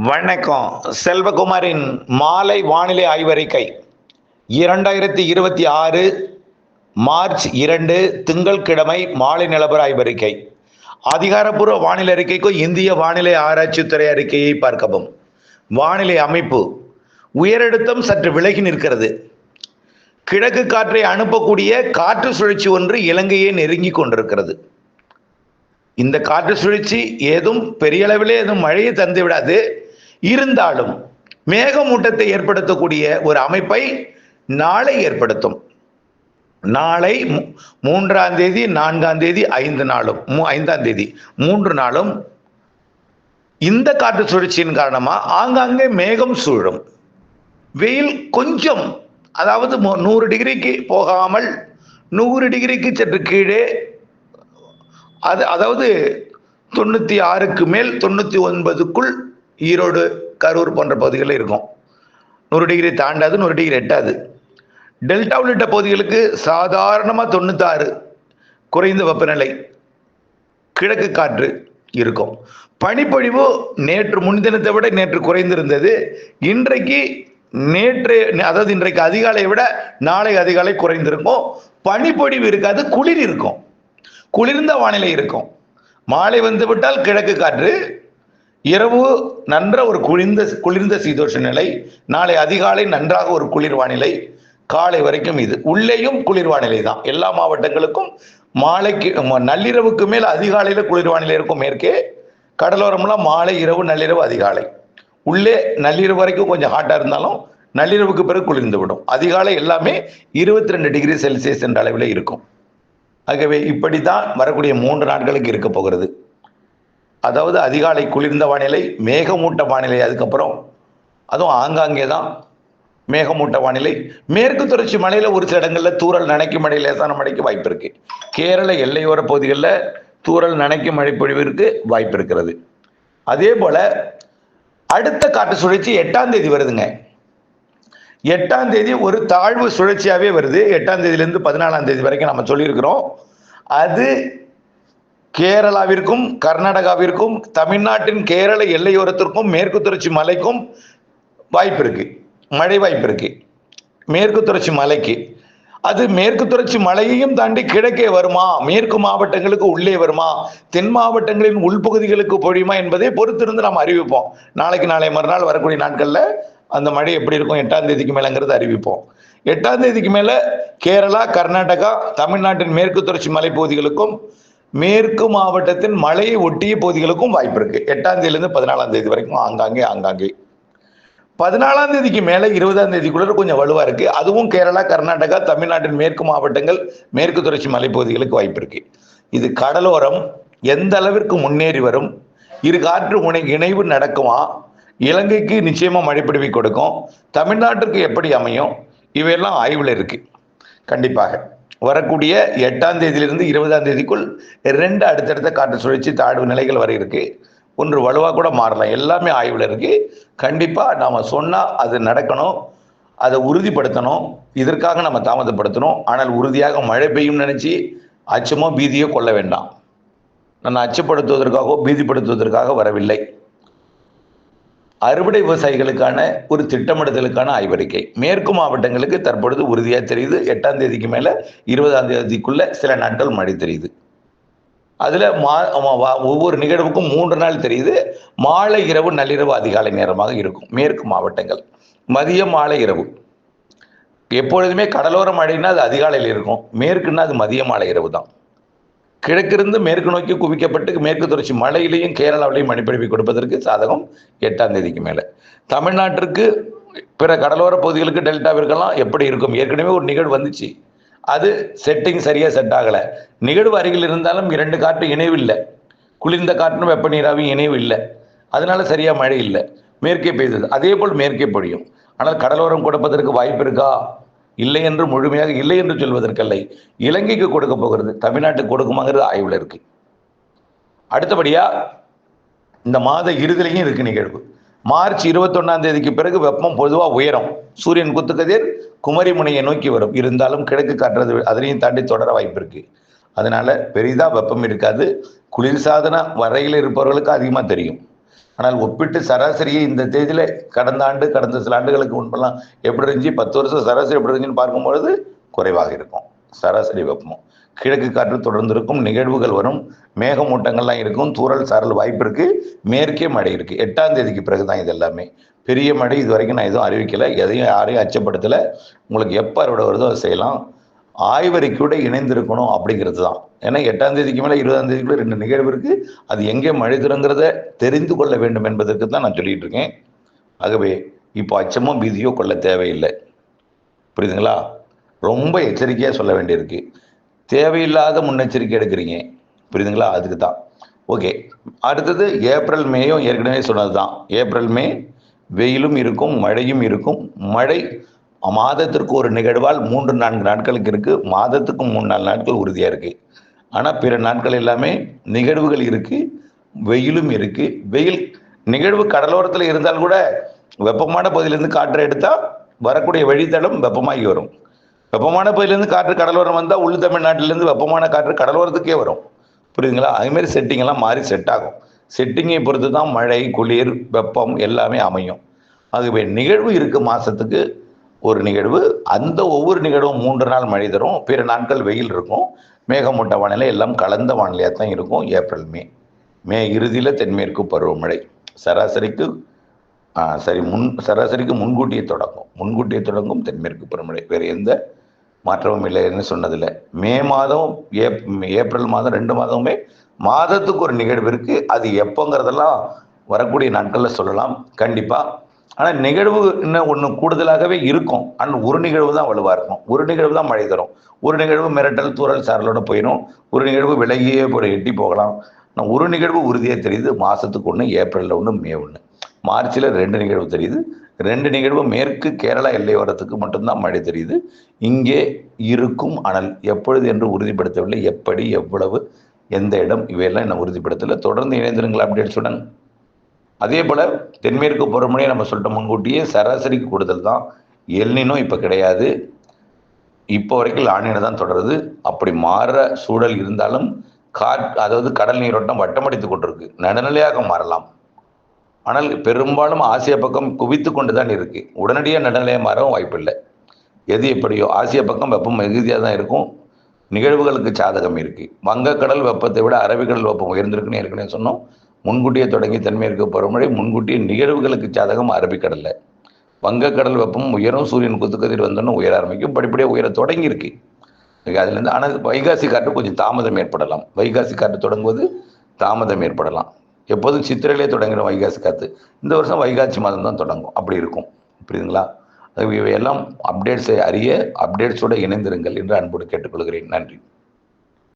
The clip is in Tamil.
வணக்கம். செல்வகுமாரின் மாலை வானிலை ஆய்வறிக்கை 2026 மார்ச் 2 திங்கட்கிழமை மாலை நிலவர ஆய்வறிக்கை. அதிகாரப்பூர்வ வானிலை அறிக்கைக்கும் இந்திய வானிலை ஆராய்ச்சித்துறை அறிக்கையை பார்க்கவும். வானிலை அமைப்பு உயரழுத்தம் சற்று விலகி நிற்கிறது. கிழக்கு காற்றை அனுப்பக்கூடிய காற்று சுழற்சி ஒன்று இலங்கையை நெருங்கி கொண்டிருக்கிறது. இந்த காற்று சுழற்சி ஏதும் பெரிய அளவிலே எதுவும் மழையை தந்து விடாது. இருந்தாலும் மேகமூட்டத்தை ஏற்படுத்தக்கூடிய ஒரு அமைப்பை நாளை ஏற்படுத்தும். நாளை 3ஆம் தேதி, 4ஆம் தேதி, 5ஆம் தேதி 3 நாளும் இந்த காற்று சுழற்சியின் காரணமா ஆங்காங்கே மேகம் சூழும். வெயில் கொஞ்சம், அதாவது 100 டிகிரிக்கு போகாமல் 100 டிகிரிக்கு சற்று கீழே, அதாவது 96க்கு மேல் 99க்குள் ஈரோடு, கரூர் போன்ற பகுதிகளில் இருக்கும். 100 டிகிரி தாண்டாது, 100 டிகிரி எட்டாது. டெல்டா உள்ளிட்ட பகுதிகளுக்கு சாதாரணமாக 96 குறைந்த வெப்பநிலை, கிழக்கு காற்று இருக்கும். பனிப்பொழிவு நேற்று முன்தினத்தை விட நேற்று குறைந்திருந்தது. இன்றைக்கு அதிகாலையை விட நாளை அதிகாலை குறைந்திருக்கும். பனிப்பொழிவு இருக்காது, குளிர் இருக்கும், குளிர்ந்த வானிலை இருக்கும். மாலை வந்துவிட்டால் கிழக்கு காற்று, இரவு நன்ற ஒரு குளிர்ந்த சீதோஷ நிலை, நாளை அதிகாலை நன்றாக ஒரு குளிர் வானிலை, காலை வரைக்கும் இது உள்ளேயும் குளிர் வானிலை தான். எல்லா மாவட்டங்களுக்கும் மாலைக்கு நள்ளிரவுக்கு மேல் அதிகாலையில குளிர் வானிலை இருக்கும். மேற்கே கடலோரம்லாம் மாலை, இரவு, நள்ளிரவு, அதிகாலை. உள்ளே நள்ளிரவு வரைக்கும் கொஞ்சம் ஹாட்டா இருந்தாலும் நள்ளிரவுக்கு பிறகு குளிர்ந்து விடும். அதிகாலை எல்லாமே 22 டிகிரி செல்சியஸ் என்ற அளவில் இருக்கும். ஆகவே இப்படித்தான் வரக்கூடிய 3 நாட்களுக்கு இருக்க போகிறது. அதாவது அதிகாலை குளிர்ந்த வானிலை, மேகமூட்ட வானிலை, அதுக்கப்புறம் அதுவும் ஆங்காங்கே தான் மேகமூட்ட வானிலை. மேற்கு தொடர்ச்சி மலையில் ஒரு சில இடங்களில் தூறல் நனைக்கும் மழை, லேசான மழைக்கு வாய்ப்பு இருக்கு. கேரள எல்லையோர பகுதிகளில் தூறல் நனைக்கும் மழை பொழிவிற்கு வாய்ப்பு இருக்கிறது. அதே போல அடுத்த காற்று சுழற்சி 8ஆம் தேதி வருதுங்க. 8ஆம் தேதி ஒரு தாழ்வு சுழற்சியாகவே வருது. 8ஆம் தேதியிலிருந்து 14ஆம் தேதி வரைக்கும் நம்ம சொல்லியிருக்கிறோம். அது கேரளாவிற்கும், கர்நாடகாவிற்கும், தமிழ்நாட்டின் கேரள எல்லையோரத்திற்கும், மேற்கு தொடர்ச்சி மலைக்கும் வாய்ப்பு இருக்கு, மழை வாய்ப்பு இருக்கு. மேற்கு தொடர்ச்சி மலைக்கு, அது மேற்கு தொடர்ச்சி மலையையும் தாண்டி கிழக்கே வருமா, மேற்கு மாவட்டங்களுக்கு உள்ளே வருமா, தென் மாவட்டங்களின் உள்பகுதிகளுக்கு பொழியுமா என்பதை பொறுத்திருந்து நாம் அறிவிப்போம். நாளைக்கு, நாளை மறுநாள் வரக்கூடிய நாட்கள்ல அந்த மழை எப்படி இருக்கும் 8ஆம் தேதிக்கு மேலங்கிறது அறிவிப்போம். 8ஆம் தேதிக்கு மேல கேரளா, கர்நாடகா, தமிழ்நாட்டின் மேற்கு தொடர்ச்சி மலைப்பகுதிகளுக்கும் மேற்கு மாவட்டத்தின் மலையை ஒட்டிய பகுதிகளுக்கும் வாய்ப்பு இருக்கு. 8ஆம் தேதியிலிருந்து 14ஆம் தேதி வரைக்கும் ஆங்காங்கே. 14ஆம் தேதிக்கு மேல 20ஆம் தேதிக்குள்ள கொஞ்சம் வலுவா இருக்கு. அதுவும் கேரளா, கர்நாடகா, தமிழ்நாட்டின் மேற்கு மாவட்டங்கள், மேற்கு தொடர்ச்சி மலைப்பகுதிகளுக்கு வாய்ப்பு இருக்கு. இது கடலோரம் எந்த அளவிற்கு முன்னேறி வரும், இரு காற்று இணைவு நடக்குமா, இலங்கைக்கு நிச்சயமா மழைப்பிடிவை கொடுக்கும், தமிழ்நாட்டிற்கு எப்படி அமையும், இவையெல்லாம் ஆய்வில் இருக்கு. கண்டிப்பாக வரக்கூடிய 8ஆம் தேதியிலிருந்து 20ஆம் தேதிக்குள் 2 அடுத்தடுத்த காற்று சுழற்சி தாழ்வு நிலைகள் வரை இருக்கு. ஒன்று வலுவா கூட மாறலாம். எல்லாமே ஆய்வில் இருக்கு. கண்டிப்பா நாம சொன்னா அது நடக்கணும், அதை உறுதிப்படுத்தணும். இதற்காக நம்ம தாமதப்படுத்தணும். ஆனால் உறுதியாக மழை பெய்யும் நினைச்சு அச்சமோ பீதியோ கொள்ள வேண்டாம். நான் அச்சப்படுத்துவதற்காகவோ பீதிப்படுத்துவதற்காக வரவில்லை. அறுவடை விவசாயிகளுக்கான ஒரு திட்டமிடுதலுக்கான ஆய்வறிக்கை. மேற்கு மாவட்டங்களுக்கு தற்பொழுது உறுதியாக தெரியுது. 8ஆம் தேதிக்கு மேல 20ஆம் தேதிக்குள்ள சில நாட்கள் மழை தெரியுது. அதுல ஒவ்வொரு நிகழ்வுக்கும் 3 நாள் தெரியுது. மாலை, இரவு, நள்ளிரவு, அதிகாலை நேரமாக இருக்கும் மேற்கு மாவட்டங்கள். மதியம், மாலை, இரவு. எப்பொழுதுமே கடலோர மழைன்னா அது அதிகாலையில் இருக்கும். மேற்குன்னா அது மதியம், மாலை, இரவு தான். கிழக்கிருந்து மேற்கு நோக்கி குவிக்கப்பட்டு மேற்கு தொடர்ச்சி மலையிலையும் கேரளாவிலையும் மழைப்பொழிவை கொடுப்பதற்கு சாதகம் 8ஆம் தேதிக்கு மேல. தமிழ்நாட்டிற்கு பிற கடலோர பகுதிகளுக்கு, டெல்டாவிற்கெல்லாம் எப்படி இருக்கும், ஏற்கனவே ஒரு நிகழ்வு வந்துச்சு. அது செட்டிங் சரியா செட் ஆகல. நிகழ்வு அருகில் இருந்தாலும் 2 காற்று இணைவு இல்லை, குளிர்ந்த காற்றும் வெப்ப நீராவியும் இணைவு இல்லை. அதனால சரியா மழை இல்லை, மேற்கே பெய்தது. அதே போல் மேற்கே பொழியும். ஆனால் கடலோரம் கொடுப்பதற்கு வாய்ப்பு இருக்கா, இல்லை என்று முழுமையாக இல்லை என்று சொல்வதற்கல்ல. இலங்கைக்கு கொடுக்க போகிறது, தமிழ்நாட்டுக்கு கொடுக்குமாங்கிறது ஆய்வில் இருக்கு. அடுத்தபடியா இந்த மாத இறுதியிலையும் இருக்கு நிகழ்வு. மார்ச் 21ஆம் தேதிக்கு பிறகு வெப்பம் பொதுவாக உயரும். சூரியன் குத்துக்கதிர் குமரி முனையை நோக்கி வரும். இருந்தாலும் கிழக்கு காற்றது அதனையும் தாண்டி தொடர வாய்ப்பு இருக்கு. அதனால பெரிதா வெப்பம் இருக்காது. குளிர்சாதன வரையில் இருப்பவர்களுக்கு அதிகமாக தெரியும். ஆனால் ஒப்பிட்டு சராசரியை இந்த தேதியில் கடந்த ஆண்டு கடந்த சில ஆண்டுகளுக்கு முன்பெல்லாம் எப்படி இருந்துச்சு, 10 வருஷம் சராசரி எப்படி இருந்துச்சுன்னு பார்க்கும்பொழுது குறைவாக இருக்கும் சராசரி வெப்பமும். கிழக்கு காற்று தொடர்ந்து இருக்கும், நிகழ்வுகள் வரும், மேகமூட்டங்கள்லாம் இருக்கும், தூறல் சாரல் வாய்ப்பு இருக்கு, மேற்கே மழை இருக்கு. 8ஆம் தேதிக்கு பிறகுதான் இது எல்லாமே. பெரிய மழை இது வரைக்கும் நான் எதுவும் அறிவிக்கலை, எதையும் யாரையும் அச்சப்படுத்தலை. உங்களுக்கு எப்போ அறுவடை வருதோ அதை செய்யலாம். ஆய்வறிக்கையோட இணைந்திருக்கணும் அப்படிங்கிறது தான். ஏன்னா 8ஆம் தேதிக்கு மேலே 20ஆம் தேதிக்குள்ள 2 நிகழ்வு இருக்கு. அது எங்கே மழை தருங்கிறத தெரிந்து கொள்ள வேண்டும் என்பதற்கு தான் நான் சொல்லிட்டு இருக்கேன். ஆகவே இப்போ அச்சமோ பீதியோ கொள்ள தேவையில்லை. புரியுதுங்களா? ரொம்ப எச்சரிக்கையாக சொல்ல வேண்டியிருக்கு. தேவையில்லாத முன்னெச்சரிக்கை எடுக்கிறீங்க. புரியுதுங்களா? அதுக்கு தான். ஓகே, அடுத்தது ஏப்ரல் மேயும் ஏற்கனவே சொன்னது தான். ஏப்ரல் மே வெயிலும் இருக்கும், மழையும் இருக்கும். மழை மாதத்திற்கு ஒரு நிகழ்வால் 3-4 நாட்களுக்கு இருக்கு. மாதத்துக்கு 3-4 நாட்கள் உறுதியாக இருக்கு. ஆனால் பிற நாட்கள் எல்லாமே நிகழ்வுகள் இருக்கு, வெயிலும் இருக்கு. வெயில் நிகழ்வு கடலோரத்தில் இருந்தால் கூட வெப்பமான பகுதியிலிருந்து காற்றை எடுத்தால் வரக்கூடிய வழித்தடம் வெப்பமாகி வரும். வெப்பமான பகுதியிலேருந்து காற்று கடலோரம் வந்தால் உள் தமிழ்நாட்டிலேருந்து வெப்பமான காற்று கடலோரத்துக்கே வரும். புரியுதுங்களா? அதுமாரி செட்டிங் எல்லாம் மாறி செட் ஆகும். செட்டிங்கை பொறுத்து தான் மழை, குளிர், வெப்பம் எல்லாமே அமையும். ஆகவே நிகழ்வு இருக்கு, மாசத்துக்கு ஒரு நிகழ்வு. அந்த ஒவ்வொரு நிகழ்வும் 3 நாள் மழை தரும், பிற நாட்கள் வெயில் இருக்கும். மேகமூட்ட வானிலை எல்லாம் கலந்த வானிலையாக தான் இருக்கும். ஏப்ரல் மே இறுதியில் தென்மேற்கு பருவமழை சராசரிக்கு சராசரிக்கு முன்கூட்டியே தொடங்கும் தென்மேற்கு பருவமழை. வேறு எந்த மாற்றமும் இல்லைன்னு சொன்னதில்லை. மே மாதம் ஏப்ரல் மாதம் 2 மாதமுமே மாதத்துக்கு ஒரு நிகழ்வு இருக்கு. அது எப்போங்கிறதெல்லாம் வரக்கூடிய நாட்களில் சொல்லலாம் கண்டிப்பாக. ஆனால் நிகழ்வு இன்னும் ஒன்று கூடுதலாகவே இருக்கும். ஆனால் ஒரு நிகழ்வு தான் வலுவாக இருக்கும், ஒரு நிகழ்வு தான் மழை தரும், ஒரு நிகழ்வு மிரட்டல் தூறல் சாரலோட போயிடும், ஒரு நிகழ்வு விலகியே போய் எட்டி போகலாம். ஆனால் ஒரு நிகழ்வு உறுதியாக தெரியுது, மாதத்துக்கு 1, ஏப்ரலில் 1, மே 1. மார்ச்சில் 2 நிகழ்வு தெரியுது. 2 நிகழ்வு மேற்கு கேரளா எல்லையோரத்துக்கு மட்டும்தான் மழை தெரியுது. இங்கே இருக்கும் அனல் எப்பொழுது என்று உறுதிப்படுத்தவில்லை. எப்படி, எவ்வளவு, எந்த இடம், இவையெல்லாம் என்ன உறுதிப்படுத்தலை. தொடர்ந்து இணைந்திருங்களா அப்டேட்ஸுடன். அதே போல் தென்மேற்கு பருவமழையை நம்ம சொல்லிட்ட முன்கூட்டியே சராசரிக்கு கூடுதல் தான். எல்னினோ இப்போ கிடையாது, இப்போ வரைக்கும் லானினா தான் தொடருது. அப்படி மாற சூழல் இருந்தாலும் அதாவது கடல் நீரோட்டம் வட்டமடித்து கொண்டிருக்கு, நடுநிலையாக மாறலாம். ஆனால் பெரும்பாலும் ஆசிய பக்கம் குவித்து கொண்டு தான் இருக்கு. உடனடியாக நடுநிலையாக மாறவும் வாய்ப்பில்லை. எது எப்படியோ ஆசிய பக்கம் வெப்பம் மிகுதியாக தான் இருக்கும், நிகழ்வுகளுக்கு சாதகம் இருக்கு. வங்கக்கடல் வெப்பத்தை விட அரபிக்கடல் வெப்பம் உயர்ந்திருக்குன்னு ஏற்கனவே சொன்னோம். முன்கூட்டியே தொடங்கி தென்மேற்கு பருவமழை, முன்கூட்டியே நிகழ்வுகளுக்கு சாதகம் அரபிக்கடலில். வங்கக்கடல் வெப்பம் உயரும், சூரியன் குத்துக்கதிர் வந்தோன்னு உயர ஆரம்பிக்கும், படிப்படியாக உயர தொடங்கியிருக்கு அதுலேருந்து. ஆனால் வைகாசி காற்று கொஞ்சம் தாமதம் ஏற்படலாம். வைகாசி காற்று தொடங்குவது தாமதம் ஏற்படலாம். எப்போதும் சித்திரையிலே தொடங்கிற வைகாசி காற்று இந்த வருஷம் வைகாசி மாதம் தான் தொடங்கும், அப்படி இருக்கும். புரியுதுங்களா? இவையெல்லாம் அப்டேட்ஸை அறிய அப்டேட்ஸோடு இணைந்திருங்கள் என்று அன்போடு கேட்டுக்கொள்கிறேன். நன்றி.